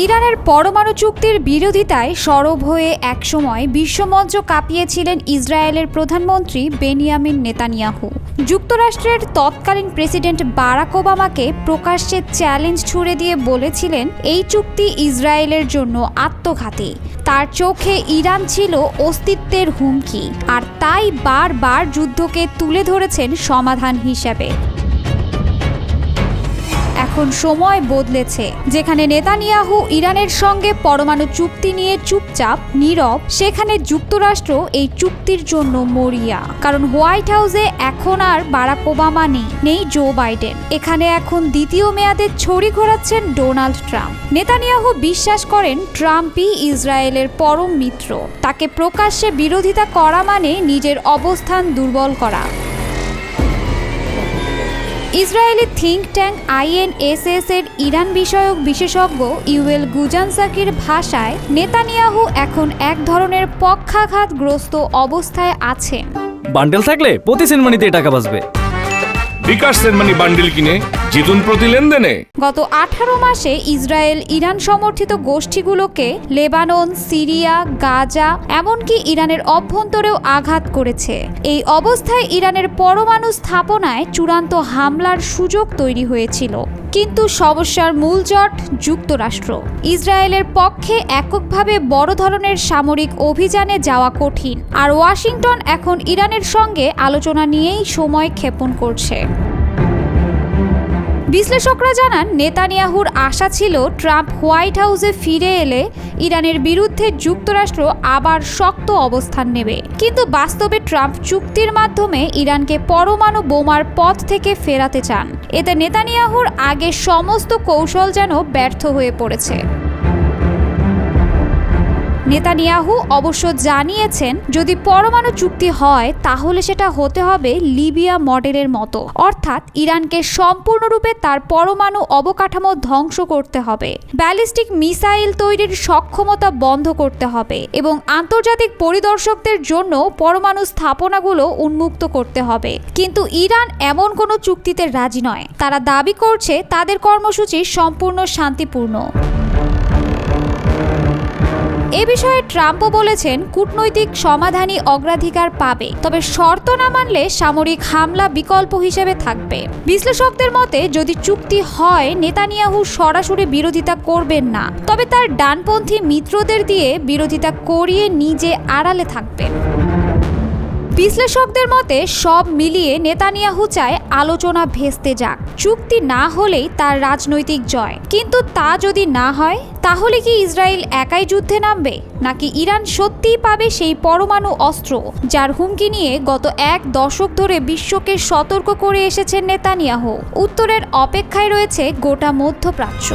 ইরানের পরমাণু চুক্তির বিরোধিতায় সরব হয়ে একসময় বিশ্বমঞ্চ কাঁপিয়েছিলেন ইসরায়েলের প্রধানমন্ত্রী বেনিয়ামিন নেতানিয়াহু। যুক্তরাষ্ট্রের তৎকালীন প্রেসিডেন্ট বারাক ওবামাকে প্রকাশ্যে চ্যালেঞ্জ ছুড়ে দিয়ে বলেছিলেন এই চুক্তি ইসরায়েলের জন্য আত্মঘাতী। তার চোখে ইরান ছিল অস্তিত্বের হুমকি, আর তাই বারবার যুদ্ধকে তুলে ধরেছেন সমাধান হিসেবে। এখন সময় বদলেছে। যেখানে নেতানিয়াহু ইরানের সঙ্গে পরমাণু চুক্তি নিয়ে চুপচাপ নীরব, সেখানে যুক্তরাষ্ট্র এই চুক্তির জন্য মরিয়া। কারণ হোয়াইট হাউসে এখন আর বারাক ওবামা নেই জো বাইডেন। এখানে এখন দ্বিতীয় মেয়াদে ছড়ি ঘোরাচ্ছেন ডোনাল্ড ট্রাম্প। নেতানিয়াহু বিশ্বাস করেন ট্রাম্পই ইসরায়েলের পরম মিত্র। তাকে প্রকাশ্যে বিরোধিতা করা মানে নিজের অবস্থান দুর্বল করা। ইসরায়েলি থিঙ্ক ট্যাঙ্ক INSS এর ইরান বিষয়ক বিশেষজ্ঞ ইউয়েল গুজানসাকির ভাষায়, নেতানিয়াহু এখন এক ধরনের পক্ষাঘাতগ্রস্ত অবস্থায় আছেন। বান্ডেল থাকলে প্রতি সেনমানিতে টাকা বাঁচবে। বিকাশ সেনমানি বান্ডেল কিনে জিতুন প্রতি লেনদেনে। গত 18 মাসে ইসরায়েল ইরান সমর্থিত গোষ্ঠীগুলোকে লেবানন, সিরিয়া, গাজা, এমনকি ইরানের অভ্যন্তরেও আঘাত করেছে। এই অবস্থায় ইরানের পরমাণু স্থাপনায় চূড়ান্ত হামলার সুযোগ তৈরি হয়েছিল। কিন্তু সমস্যার মূল জট যুক্তরাষ্ট্র। ইসরায়েলের পক্ষে এককভাবে বড় ধরনের সামরিক অভিযানে যাওয়া কঠিন, আর ওয়াশিংটন এখন ইরানের সঙ্গে আলোচনা নিয়েই সময় ক্ষেপণ করছে। বিশ্লেষকরা জানান, নেতানিয়াহুর আশা ছিল ট্রাম্প হোয়াইট হাউসে ফিরে এলে ইরানের বিরুদ্ধে যুক্তরাষ্ট্র আবার শক্ত অবস্থান নেবে। কিন্তু বাস্তবে ট্রাম্প চুক্তির মাধ্যমে ইরানকে পরমাণু বোমার পথ থেকে ফেরাতে চান। এতে নেতানিয়াহুর আগের সমস্ত কৌশল যেন ব্যর্থ হয়ে পড়েছে। নেতানিয়াহু অবশ্য জানিয়েছেন, যদি পরমাণু চুক্তি হয় তাহলে সেটা হতে হবে লিবিয়া মডেলের মতো, অর্থাৎ ইরানকে সম্পূর্ণরূপে তার পরমাণু অবকাঠামো ধ্বংস করতে হবে, ব্যালিস্টিক মিসাইল তৈরির সক্ষমতা বন্ধ করতে হবে এবং আন্তর্জাতিক পরিদর্শকদের জন্য পরমাণু স্থাপনাগুলো উন্মুক্ত করতে হবে। কিন্তু ইরান এমন কোনো চুক্তিতে রাজি নয়। তারা দাবি করছে তাদের কর্মসূচি সম্পূর্ণ শান্তিপূর্ণ। এ বিষয়ে ট্রাম্পও বলেছেন, কূটনৈতিক সমাধানই অগ্রাধিকার পাবে, তবে শর্ত না মানলে সামরিক হামলা বিকল্প হিসেবে থাকবে। বিশ্লেষকদের মতে, যদি চুক্তি হয় নেতানিয়াহু সরাসরি বিরোধিতা করবেন না, তবে তার ডানপন্থী মিত্রদের দিয়ে বিরোধিতা করিয়ে নিজে আড়ালে থাকবেন। বিশ্লেষকদের মতে সব মিলিয়ে নেতানিয়াহু চায় আলোচনা ভেস্তে যাক, চুক্তি না হলেই তার রাজনৈতিক জয়। কিন্তু তা যদি না হয়, তাহলে কি ইসরায়েল একাই যুদ্ধে নামবে, নাকি ইরান সত্যিই পাবে সেই পরমাণু অস্ত্র যার হুমকি নিয়ে গত 1 দশক ধরে বিশ্বকে সতর্ক করে এসেছেন নেতানিয়াহু? উত্তরের অপেক্ষায় রয়েছে গোটা মধ্যপ্রাচ্য।